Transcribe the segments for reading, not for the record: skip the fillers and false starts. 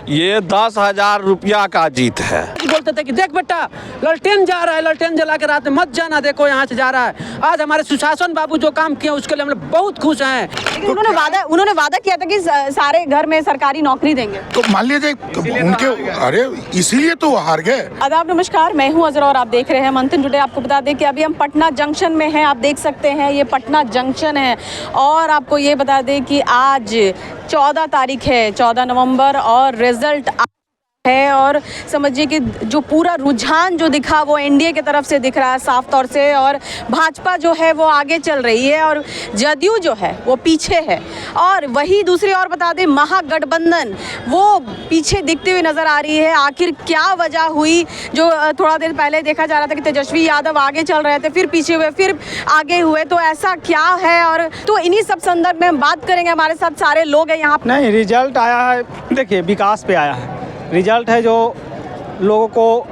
ये 10,000 रुपया का जीत है। बोलते थे कि देख बेटा ललटेन जा रहा है, ललटेन जला के रात में मत जाना, देखो यहाँ से जा रहा है। आज हमारे सुशासन बाबू जो काम किए उसके लिए हम लोग बहुत खुश हैं। लेकिन उन्होंने वादा किया था कि सारे घर में सरकारी नौकरी देंगे, तो मान लीजिए उनके, अरे इसीलिए तो वो हार गए। आदाब नमस्कार, मैं हूं अजरा और आप देख रहे हैं मंथन टुडे। आपको बता दें कि अभी हम पटना जंक्शन में हैं, आप देख सकते हैं ये पटना जंक्शन है। और आपको ये बता दें कि आज 14 तारीख है, 14 नवंबर, और रिजल्ट है। और समझिए कि जो पूरा रुझान जो दिखा वो एनडीए की तरफ से दिख रहा है साफ तौर से, और भाजपा जो है वो आगे चल रही है और जदयू जो है वो पीछे है। और वही दूसरी ओर बता दें महागठबंधन वो पीछे दिखती हुई नज़र आ रही है। आखिर क्या वजह हुई? जो थोड़ा देर पहले देखा जा रहा था कि तेजस्वी यादव आगे चल रहे थे, फिर पीछे हुए, फिर आगे हुए, तो ऐसा क्या है? और तो इन्हीं सब संदर्भ में हम बात करेंगे। हमारे साथ सारे लोग हैं यहाँ। नहीं, रिजल्ट आया है, देखिए विकास पे आया है। रिजल्ट है जो लोगों को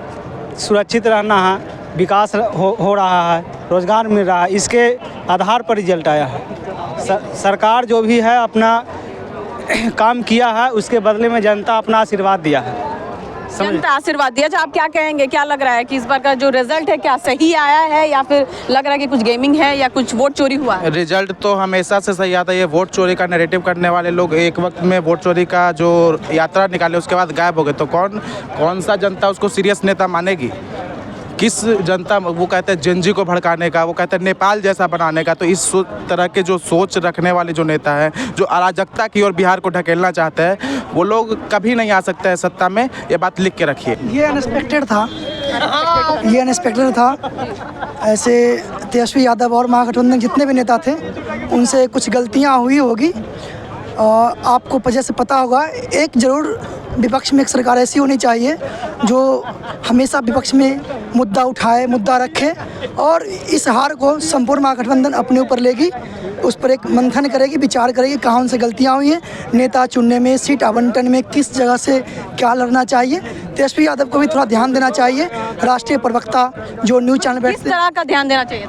सुरक्षित रहना है, विकास हो रहा है, रोज़गार मिल रहा है, इसके आधार पर रिजल्ट आया है। सरकार जो भी है अपना काम किया है, उसके बदले में जनता अपना आशीर्वाद दिया है। जनता आशीर्वाद दिया। अच्छा, आप क्या कहेंगे, क्या लग रहा है कि इस बार का जो रिजल्ट है क्या सही आया है, या फिर लग रहा है कि कुछ गेमिंग है या कुछ वोट चोरी हुआ है? रिजल्ट तो हमेशा से सही आता है। ये वोट चोरी का नैरेटिव करने वाले लोग एक वक्त में वोट चोरी का जो यात्रा निकाले उसके बाद गायब हो गए, तो कौन सा जनता उसको सीरियस नेता मानेगी? किस जनता, वो कहते हैं जेनजी को भड़काने का, वो कहते हैं नेपाल जैसा बनाने का। तो इस तरह के जो सोच रखने वाले जो नेता हैं, जो अराजकता की ओर बिहार को ढकेलना चाहते हैं, वो लोग कभी नहीं आ सकते हैं सत्ता में। ये बात लिख के रखिए। ये अनएक्सपेक्टेड था। ऐसे तेजस्वी यादव और महागठबंधन जितने भी नेता थे उनसे कुछ गलतियां हुई होगी। आपको वजह से पता होगा, एक ज़रूर विपक्ष में एक सरकार ऐसी होनी चाहिए जो हमेशा विपक्ष में मुद्दा उठाए, मुद्दा रखे, और इस हार को संपूर्ण महागठबंधन अपने ऊपर लेगी, उस पर एक मंथन करेगी, विचार करेगी कहाँ उनसे गलतियाँ हुई हैं, नेता चुनने में, सीट आवंटन में, किस जगह से क्या लड़ना चाहिए। तेजस्वी यादव को भी थोड़ा ध्यान देना चाहिए। राष्ट्रीय प्रवक्ता जो न्यूज़ चैनल पर, किस तरह का ध्यान देना चाहिए?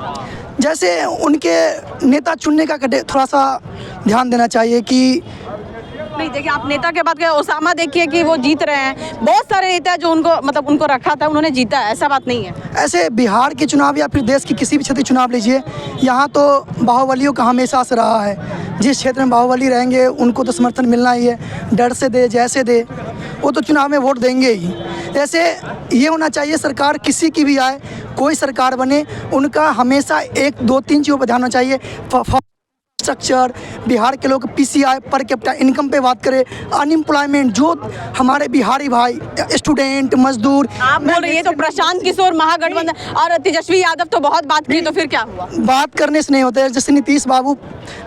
जैसे उनके नेता चुनने का थोड़ा सा ध्यान देना चाहिए कि नहीं, देखिए आप नेता के बाद ओसामा देखिए कि वो जीत रहे हैं। बहुत सारे नेता जो उनको रखा था उन्होंने जीता है, ऐसा बात नहीं है। ऐसे बिहार के चुनाव या फिर देश की किसी भी क्षेत्र चुनाव लीजिए, यहाँ तो बाहुबलियों का हमेशा से रहा है। जिस क्षेत्र में बाहुबली रहेंगे उनको तो समर्थन मिलना ही है, डर से दे जैसे दे, वो तो चुनाव में वोट देंगे ही। ऐसे ये होना चाहिए, सरकार किसी की भी आए, कोई सरकार बने, उनका हमेशा 1, 2, 3 चीज़ों पर ध्यान होना चाहिए। स्ट्रक्चर, बिहार के लोग पीसीआई पर कैपिटा इनकम पे बात करें, अनएम्प्लॉयमेंट, जो हमारे बिहारी भाई स्टूडेंट मजदूर। आप बोल रही है तो प्रशांत किशोर महागठबंधन और तेजस्वी यादव तो बहुत बात की, तो फिर क्या हुआ? बात करने से नहीं होता है। जैसे नीतीश बाबू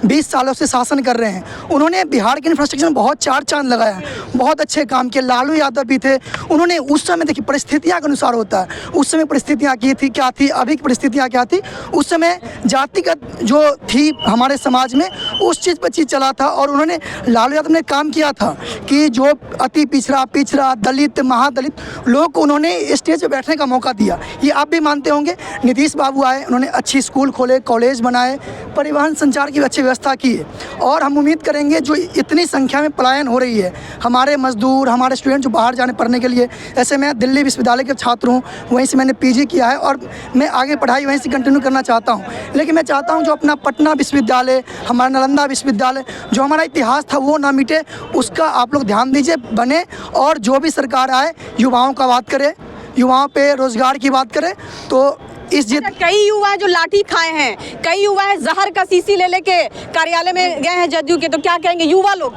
20 सालों से शासन कर रहे हैं, उन्होंने बिहार के इंफ्रास्ट्रक्चर में बहुत चार चांद लगाया है, बहुत अच्छे काम किए। लालू यादव भी थे, उन्होंने उस समय, देखिए परिस्थितियाँ के अनुसार होता है, उस समय परिस्थितियाँ की थी क्या थी, अभी की परिस्थितियाँ क्या थी। उस समय जातिगत जो थी हमारे समाज में, उस चीज़ पर चीज़ चला था, और उन्होंने, लालू यादव ने काम किया था कि जो अति पिछड़ा दलित महादलित लोगों को उन्होंने स्टेज पर बैठने का मौका दिया। ये आप भी मानते होंगे। नीतीश बाबू आए, उन्होंने अच्छी स्कूल खोले, कॉलेज बनाए, परिवहन संचार की अच्छी व्यवस्था की है। और हम उम्मीद करेंगे जो इतनी संख्या में पलायन हो रही है, हमारे मजदूर, हमारे स्टूडेंट जो बाहर जाने पढ़ने के लिए, ऐसे मैं दिल्ली विश्वविद्यालय के छात्र हूँ, वहीं से मैंने पीजी किया है और मैं आगे पढ़ाई वहीं से कंटिन्यू करना चाहता हूँ। लेकिन मैं चाहता हूँ जो अपना पटना विश्वविद्यालय, हमारा नालंदा विश्वविद्यालय, जो हमारा इतिहास था वो ना मिटे, उसका आप लोग ध्यान दीजिए, बने। और जो भी सरकार आए, युवाओं का बात करे, युवाओं पे रोजगार की बात करे। तो इस जीत, कई युवा जो लाठी खाए हैं, कई युवा है जहर का शीशी ले लेके कार्यालय में गए हैं जदयू के, तो क्या कहेंगे युवा लोग?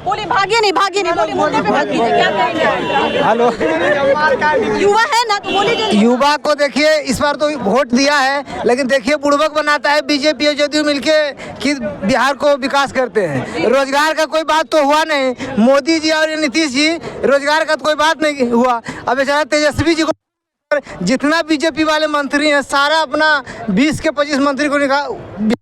बोले भागे नहीं, बोले मुद्दे पे बात कीजिए, क्या कहेंगे? हेलो, युवा है ना, तो बोलिए। युवा को देखिए, इस बार तो वोट दिया है, लेकिन देखिए बुड़बक बनाता है बीजेपी और जदयू मिलके कि बिहार को विकास करते हैं। रोजगार का कोई बात तो हुआ नहीं। मोदी जी और नीतीश जी, रोजगार का तो कोई बात नहीं हुआ। अब बेचारा तेजस्वी जी को, जितना बीजेपी वाले मंत्री हैं, सारा अपना 20 के 25 मंत्री को निकाल,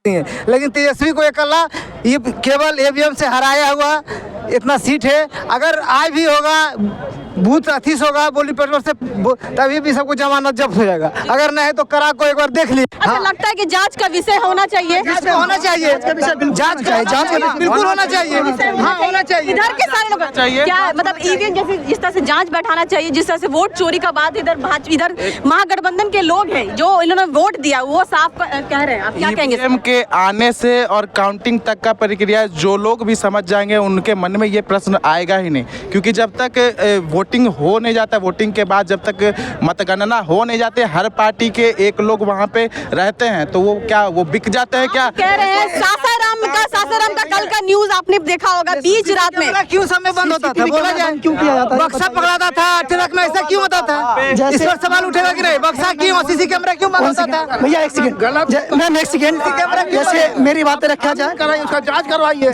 लेकिन तेजस्वी को अकेला ये केवल ईवीएम से हराया हुआ इतना सीट है। अगर आज भी होगा बूथ अथीस होगा बोली पेट्रोल से तभी भी सबको जमानत जब्त हो जाएगा, अगर नहीं तो करा को एक बार देख ली। अच्छा, लगता है कि जांच का विषय होना चाहिए। होना चाहिए, जांच का बिल्कुल होना चाहिए। हाँ, होना चाहिए। इधर के सारे लोग क्या मतलब ईवीएम जैसे जिस तरह से जांच बैठाना चाहिए, जिस तरह से वोट चोरी का बात इधर महागठबंधन के लोग हैं जो इन्होंने वोट दिया वो साफ कह रहे हैं, आप क्या कहेंगे? ईवीएम के आने से और काउंटिंग तक का प्रक्रिया जो लोग भी समझ जाएंगे उनके मन में ये प्रश्न आएगा ही नहीं, क्योंकि जब तक वोटिंग हो नहीं जाता, वोटिंग के बाद जब तक मतगणना हो नहीं जाती, हर पार्टी के एक लोग वहाँ पे रहते हैं, तो वो क्या वो बिक जाते हैं क्या? कह रहे हैं सासाराम का कल का न्यूज आपने देखा होगा, बीच रात में क्यों समय बंद होता था, बोला जाए क्यों किया जाता है? बक्सा पकड़ाता था ट्रक में, ऐसा क्यों होता था? इस पर सवाल उठेगा कि नहीं? बक्सा क्यों, सीसी कैमरा क्यों बंद होता था? भैया एक सेकंड मैम, एक सेकंड, जैसे मेरी बातें रखा जाए, उसका जांच करवाइए,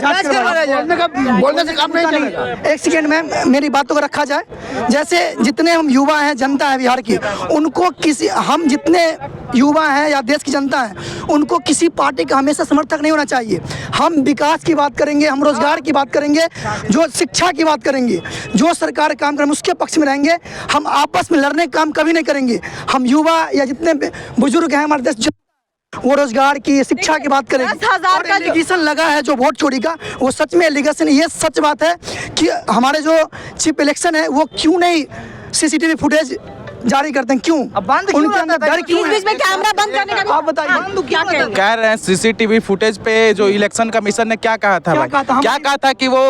बोलने से काम नहीं चलेगा। एक सेकंड मैम, मेरी बातों को रखा जाए। जैसे जितने हम युवा हैं, जनता है बिहार की, उनको किसी, हम जितने युवा हैं या देश की जनता है, उनको किसी पार्टी का हमेशा समर्थक नहीं होना चाहिए। हम विकास की बात करेंगे, हम रोजगार की बात करेंगे, जो शिक्षा की बात करेंगे, जो सरकार काम करें उसके पक्ष में रहेंगे। हम आपस में लड़ने का काम कभी नहीं करेंगे। हम युवा या जितने बुजुर्ग हैं हमारे देश, वो रोजगार की, शिक्षा की बात करेंगे। 10,000 का एलिगेशन लगा है जो वोट चोरी का, वो सच में एलिगेशन, ये सच बात है कि हमारे जो चीफ इलेक्शन है वो क्यों नहीं सीसीटीवी फुटेज जारी करते हैं, क्यों बंद क्यों उनके अंदर डर क्यों है? बीच में कैमरा बंद करने का आप बताइए क्या कहेंगे? कह रहे हैं सीसीटीवी फुटेज पे जो इलेक्शन कमीशन ने क्या कहा था भाई? क्या कहा था कि वो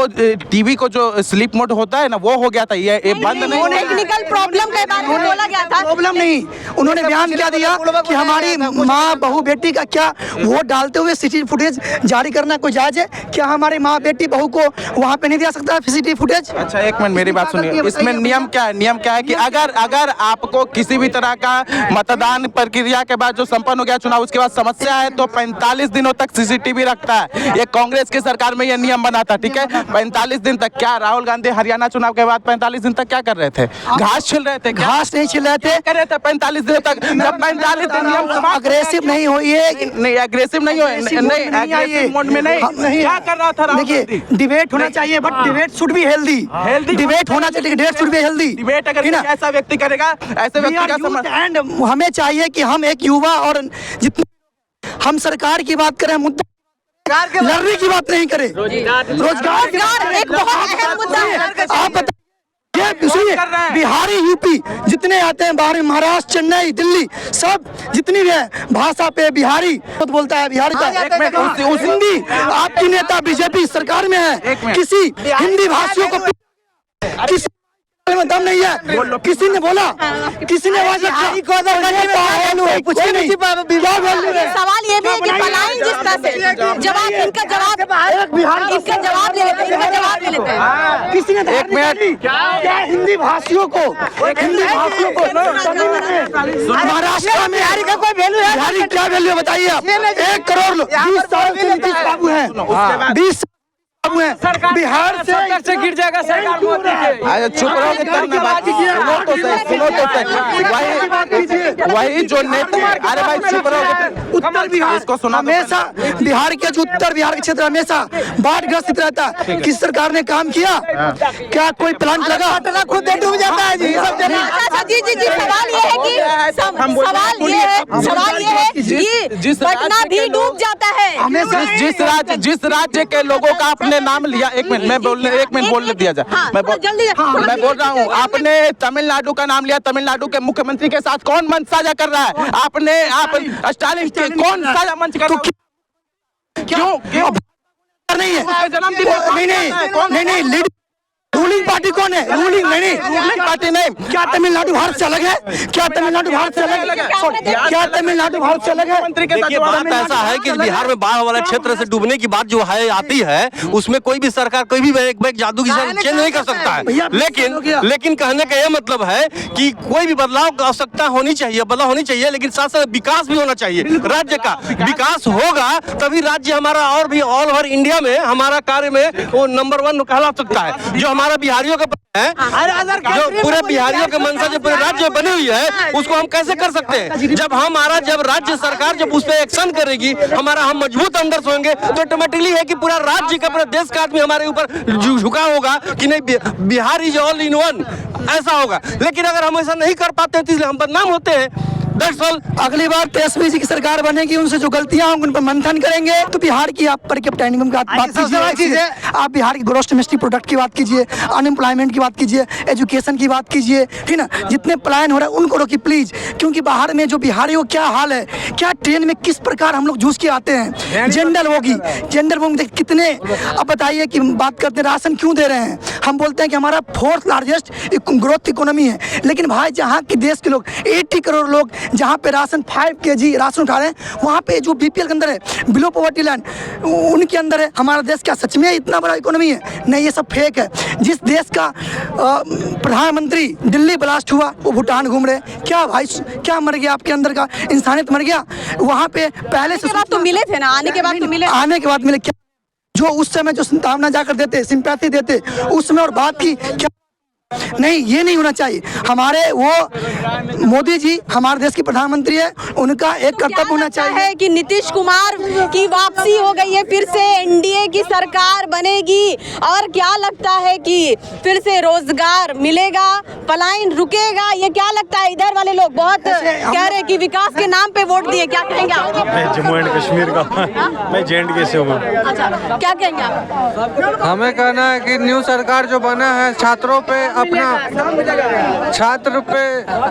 टीवी को जो स्लीप मोड होता है ना वो हो गया था, ये बंद नहीं होने टेक्निकल प्रॉब्लम के बारे में बोला गया था। प्रॉब्लम नहीं, उन्होंने बयान क्या दिया कि हमारी माँ बहू बेटी का क्या वोट डालते हुए सीसीटीवी फुटेज जारी करना कोई जायज है? क्या हमारी माँ बेटी बहू को वहाँ पे नहीं दिया सकता सीसीटीवी फुटेज? अच्छा एक मिनट मेरी बात सुनिए, इसमें नियम क्या है? नियम क्या है कि अगर आपको किसी भी तरह का मतदान प्रक्रिया के बाद जो संपन्न हो गया चुनाव, उसके बाद समस्या है तो 45 दिनों तक सीसीटीवी रखता है। ये कांग्रेस की सरकार में ये नियम बना था, ठीक है? 45 दिन तक। क्या राहुल गांधी हरियाणा चुनाव के बाद 45 दिन तक क्या कर रहे थे? घास छिल रहे थे? घास नहीं छिल रहे थे, कर रहे थे 45 दिनों तक। जब 45 दिन नियम अग्रेसिव नहीं हुई है, नहीं एग्रेसिव नहीं हो, नहीं एग्रेसिव मोड में नहीं। क्या कर रहा था राहुल गांधी? देखिए डिबेट होना चाहिए, but debate should be healthy. Debate होना चाहिए, debate should be healthy. Debate अगर ऐसा व्यक्ति करेगा, ऐसे व्यक्ति का एंड हमें चाहिए कि हम एक युवा और जितने हम सरकार की बात करें, मुद्दा लड़ने की बात नहीं करें, रोजगार एक बहुत अहम मुद्दा है। आप बताइए, सुनिए, बिहारी यूपी जितने आते हैं बाहर, महाराष्ट्र, चेन्नई, दिल्ली, सब जितनी भी है भाषा पे बिहारी बोलता है, बिहारी का हिंदी। आपकी नेता बीजेपी सरकार में है, किसी हिंदी भाषियों को किसी में दम नहीं है? किसी ने बोला, किसी ने आवाज सवाल ये भी है कि पलायन जिस तरह से इनका जवाब ले लेते हैं। किसी ने एक मिनट, क्या हिंदी भाषियों को महाराष्ट्र में बिहारी का कोई वैल्यू है? बिहारी क्या वैल्यू है बताइए आप? 1 करोड़ 20 साल से नीतीश बाबू हैं, 20 बिहार से गिर जाएगा सरकार। चुप रहोगे तब ना बात कीजिए। सुनो तो सही। वही जो नेता, अरे भाई चुप रहोगे। उत्तर बिहार इसको सुना, हमेशा बिहार के जो उत्तर बिहार के क्षेत्र हमेशा बाढ़ग्रस्त रहता है। किस सरकार ने काम किया? क्या कोई प्लांट लगा? खुद डूब जाता है जी। जी सवाल ये है कि पटना भी डूब जाता है। जिस राज्य के लोगों का आपने नाम लिया, एक मिनट बोलने दिया जाए। मैं बोल रहा हूँ, आपने तमिलनाडु का नाम लिया, तमिलनाडु के मुख्यमंत्री के साथ कौन मंच साझा कर रहा है? आप स्टालिन कौन साझा मंच कर रहा है? क्यों नहीं है? नहीं रूलिंग पार्टी कौन है? रूलिंग पार्टी नहीं। क्या तमिलनाडु भारत से अलग है? क्या तमिलनाडु भारत से अलग है? क्या तमिलनाडु भारत से अलग है? देखिए बात ऐसा है कि बिहार में बाढ़ वाले क्षेत्र से डूबने की बात जो है आती है, उसमें कोई भी सरकार कोई भी एक जादू की चेंज नहीं कर सकता है। लेकिन कहने का यह मतलब है कि कोई भी बदलाव की आवश्यकता होनी चाहिए, लेकिन साथ साथ विकास भी होना चाहिए। राज्य का विकास होगा तभी राज्य हमारा और भी ऑल ओवर इंडिया में हमारा कार्य में वो नंबर 1 कहला सकता है। जो हमारा बिहारियों का है, जो पूरे बिहारियों के मंशा जो पूरे राज्य में बनी हुई है, उसको हम कैसे कर सकते हैं? जब राज्य सरकार जब उस पर एक्शन करेगी, हम मजबूत अंदर से होंगे, तो ऑटोमेटिकली है कि पूरा राज्य का, पूरा देश का आदमी हमारे ऊपर झुका होगा कि नहीं, Bihar is all in one, ऐसा होगा। लेकिन अगर हम ऐसा नहीं कर पाते हैं तो इसलिए हम बदनाम होते हैं। अगली बार तेजस्वी जी की सरकार बनेगी, उनसे जो गलतियां होंगी उन पर मंथन करेंगे। तो बिहार की आप पर कैपिटा इनकम की बात कीजिए, आप बिहार की ग्रॉस डोमेस्टिक प्रोडक्ट की बात कीजिए, अनएम्प्लॉयमेंट की बात कीजिए, एजुकेशन की बात कीजिए, ठीक ना। जितने पलायन हो रहा है उनको रोकिए प्लीज, क्योंकि बाहर में जो बिहारी हो क्या हाल है, क्या ट्रेन में किस प्रकार हम लोग जूझ के आते हैं। जनरल होगी कितने, अब बताइए कि बात करते हैं राशन क्यों दे रहे हैं। हम बोलते हैं कि हमारा 4th लार्जेस्ट ग्रोथ इकोनॉमी है, लेकिन भाई जहाँ के देश के लोग 80 करोड़ लोग जहाँ पे राशन 5 kg राशन उठा रहे हैं, वहाँ पे जो BPL के अंदर है, बिलो पॉवर्टी लाइन, उनके अंदर है। हमारा देश क्या सच में इतना बड़ा इकोनॉमी है? नहीं, ये सब फेक है। जिस देश का प्रधानमंत्री दिल्ली ब्लास्ट हुआ वो भूटान घूम रहे, क्या भाई क्या मर गया आपके अंदर का इंसानियत मर गया? वहाँ पे पहले से तो मिले थे ना, आने के बाद तो मिले, आने के बाद मिले क्या? जो उस समय जो संतावना जाकर देते, सिंपैथी देते उस समय, और बात की क्या? नहीं, ये नहीं होना चाहिए। हमारे वो मोदी जी हमारे देश के प्रधानमंत्री है, उनका एक कर्तव्य होना चाहिए है कि नीतीश कुमार की वापसी हो गई है, फिर से एनडीए की सरकार बनेगी, और क्या लगता है कि फिर से रोजगार मिलेगा, पलायन रुकेगा? ये क्या लगता है? इधर वाले लोग बहुत कह रहे हैं कि विकास के नाम पे वोट दिए, क्या कहेंगे आप? मैं जम्मू एंड कश्मीर का, मैं JNK से हूँ। अच्छा, क्या कहेंगे आप? हमें कहना है कि न्यू सरकार जो बना है, छात्रों पे छात्र पे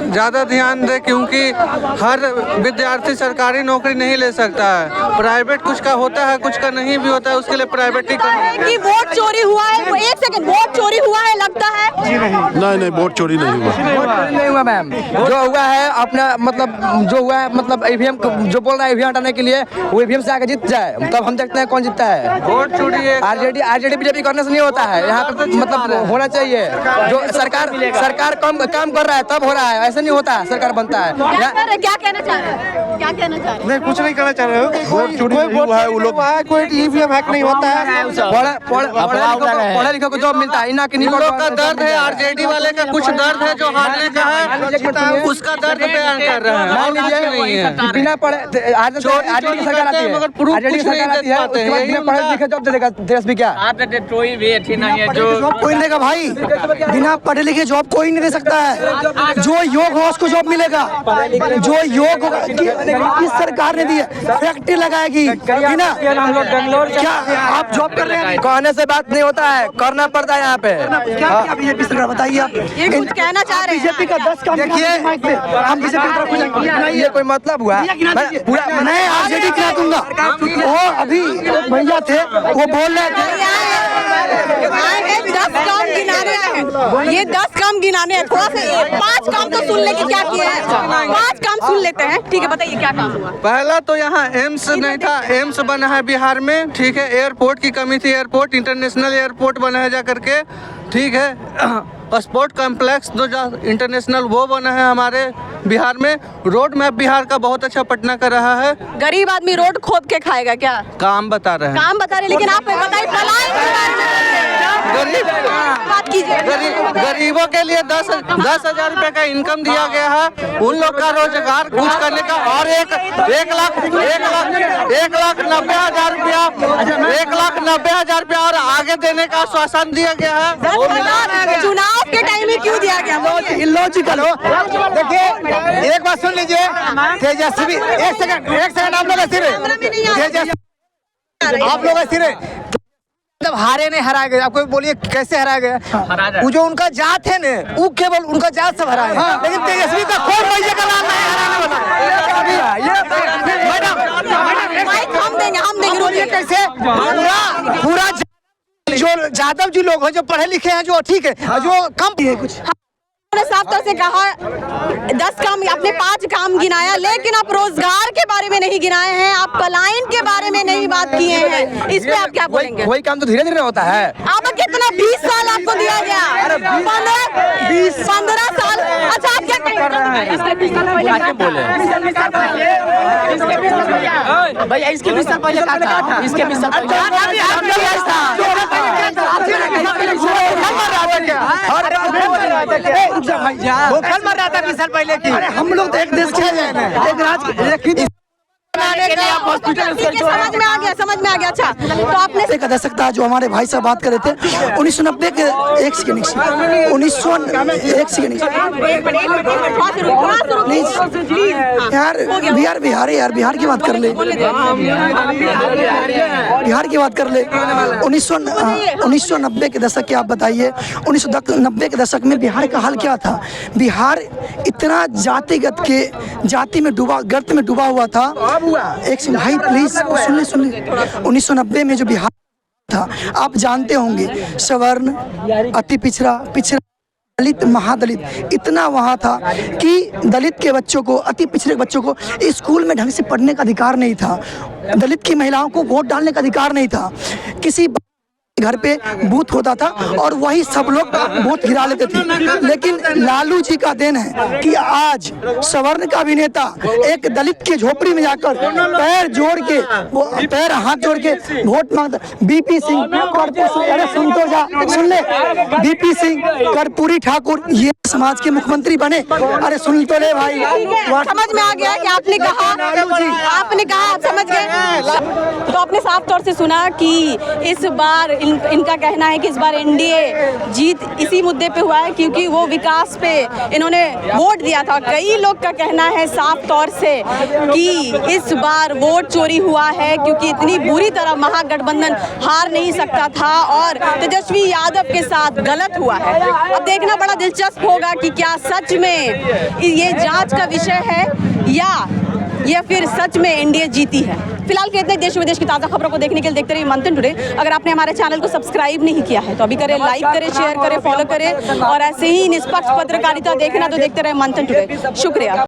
ज़्यादा ध्यान दे, क्योंकि हर विद्यार्थी सरकारी नौकरी नहीं ले सकता है। प्राइवेट कुछ का होता है, कुछ का नहीं भी होता है, उसके लिए प्राइवेट ही करना है। कि वोट चोरी हुआ है, एक सेकंड, वोट चोरी हुआ है लगता है? नहीं, वोट चोरी नहीं हुआ। नहीं हुआ मैम, जो हुआ है अपना मतलब EVM जो बोल रहा है EVM हटाने के लिए, वो EVM से आगे जीत जाए, तब हम देखते हैं कौन जीतता है। वोट चोरी है, RJD BJP करने से नहीं होता है, यहाँ पे मतलब होना चाहिए। जो सरकार काम कर रहा है तब हो रहा है, ऐसा नहीं होता है सरकार बनता है। क्या कहना चाह रहे हैं? क्या कहना चाह रहे हैं? नहीं, कुछ नहीं कहना चाह रहे हो। कोई हुआ है, वो लोग कोई EVM हैक नहीं होता है। पढ़े लिखे को जॉब मिलता है, इना के लोग का दर्द है, RJD वाले का कुछ दर्द है जो हारने का है, उसका दर्द बयान कर रहे हैं। बिना पढ़े RJD सरकार आती है, मगर प्रूफ कुछ नहीं दे पाते हैं। बिना पढ़े लिखे जॉब दे देगा देश भी क्या? कोई नहीं देगा भाई, बिना पढ़े लिखे जॉब कोई नहीं दे सकता है। जो योग हो उसको जॉब मिलेगा, जो योग होगा। किस सरकार ने दी है? फैक्ट्री लगाएगी बिना, क्या आप जॉब कर रहे हैं? कहने से बात नहीं होता है, करना पड़ता है यहाँ पे। क्या बीजेपी सरकार बताइए आप? ये कुछ कहना चाह रहे हैं? बीजेपी का 10 काम देखिए, हम बीजेपी की तरफ हो जाएंगे। ये कोई मतलब हुआ? पूरा मैं RJD गिरा दूंगा। वो अभी भैया थे, वो बोल रहे थे 10 काम गिनाने हैं, ये 10 काम गिनाने हैं। थोड़ा सा 5 काम तो सुन ले कि क्या किए हैं, 5 काम सुन लेते हैं। ठीक है, बताइए क्या काम हुआ? पहला तो यहाँ एम्स नहीं था, एम्स बना है बिहार में, ठीक है। एयरपोर्ट की कमी थी, एयरपोर्ट इंटरनेशनल एयरपोर्ट बना है जा करके, ठीक है। स्पोर्ट कॉम्प्लेक्स जो इंटरनेशनल वो बना है हमारे बिहार में। रोड मैप बिहार का बहुत अच्छा पटना कर रहा है। गरीब आदमी रोड खोद के खाएगा क्या? काम बता रहे हैं, काम बता रहे, लेकिन आप बताइए पलायन के बारे में बात कीजिए। गरीबों के लिए 10,000 रुपए का इनकम दिया गया है, उन लोग का रोजगार कुछ करने का, और 1,90,000 रुपया 1,90,000 रुपया और आगे देने का आश्वासन दिया गया है। चुनाव के टाइम में क्यों दिया गया? इलॉजिकल हो। देखिए, एक बात सुन लीजिए, तेजस्वी, एक सेकंड आप लोग सिरे मतलब हारे नहीं, हरा गए। आपको बोलिए कैसे हरा गया? वो जो उनका जात है ना, वो केवल उनका जात सब हरा है, लेकिन तेजस्वी का कोई भैया का नाम नहीं हराने वाला। हम देंगे कैसे? पूरा जो यादव जी लोग हैं, जो पढ़े लिखे हैं, जो ठीक है, जो कम है कुछ। साफ तौर से कहा 10 काम, आपने 5 काम गिनाया, लेकिन आप रोजगार के बारे में नहीं गिनाए हैं, आप पलायन के बारे में नहीं बात किए हैं। इस पे आप क्या बोलेंगे? वही काम तो धीरे धीरे होता है। आप कितना 20 साल आपको दिया गया? 15 साल। अच्छा, आप क्या कर रहे हैं। भैया इसके 20 साल पहले कहा था, इसके 20 साल पहले भूखल मर रहा था 20 साल पहले की। हम लोग तो एक देश के एक राज्य समझ में आ गया। अच्छा, तो आपने एक दशक था जो हमारे भाई साहब बात कर रहे थे 1990 के 1 सेकंड 1901 सेकंड यार बिहार की बात कर ले, बिहार की बात कर ले। 1990 के दशक के आप बताइए, 1990 के दशक में बिहार का हाल क्या था? बिहार इतना जाति में डूबा, गर्त में डूबा हुआ था। एक सेकंड भाई प्लीज सुन ले। 1990 में जो बिहार था आप जानते होंगे, सवर्ण, अति पिछड़ा, दलित, महादलित इतना वहाँ था कि दलित के बच्चों को, अति पिछड़े बच्चों को स्कूल में ढंग से पढ़ने का अधिकार नहीं था। दलित की महिलाओं को वोट डालने का अधिकार नहीं था। किसी घर पे बूथ होता था और वही सब लोग वोट गिरा लेते थे। लेकिन लालू जी का देन है कि आज सवर्ण का अभिनेता एक दलित के झोपड़ी में जाकर पैर हाथ जोड़ के वोट मांगता। बीपी सिंह, अरे सुन तो जा, सुन ले। बीपी सिंह, कर्पूरी ठाकुर ये समाज के मुख्यमंत्री बने। अरे सुन तो ले भाई। समझ में आ गया कि आपने कहा, आप समझ गए। तो आपने साफ तौर से सुना कि इस बार इनका कहना है कि इस बार एनडीए जीत इसी मुद्दे पे हुआ है क्योंकि वो विकास पे इन्होंने वोट दिया था। कई लोग का कहना है साफ तौर से कि इस बार वोट चोरी हुआ है क्योंकि इतनी बुरी तरह महागठबंधन हार नहीं सकता था और तेजस्वी यादव के साथ गलत हुआ है। अब देखना बड़ा दिलचस्प होगा कि क्या सच में ये जांच का विषय है या फिर सच में एनडीए जीती है। फिलहाल के इतने देश विदेश की ताज़ा खबरों को देखने के लिए देखते रहिए मंथन टुडे। अगर आपने हमारे चैनल को सब्सक्राइब नहीं किया है तो अभी करें, लाइक करें, शेयर करें, फॉलो करें और ऐसे ही निष्पक्ष पत्रकारिता देखना तो देखते रहे मंथन टुडे। शुक्रिया।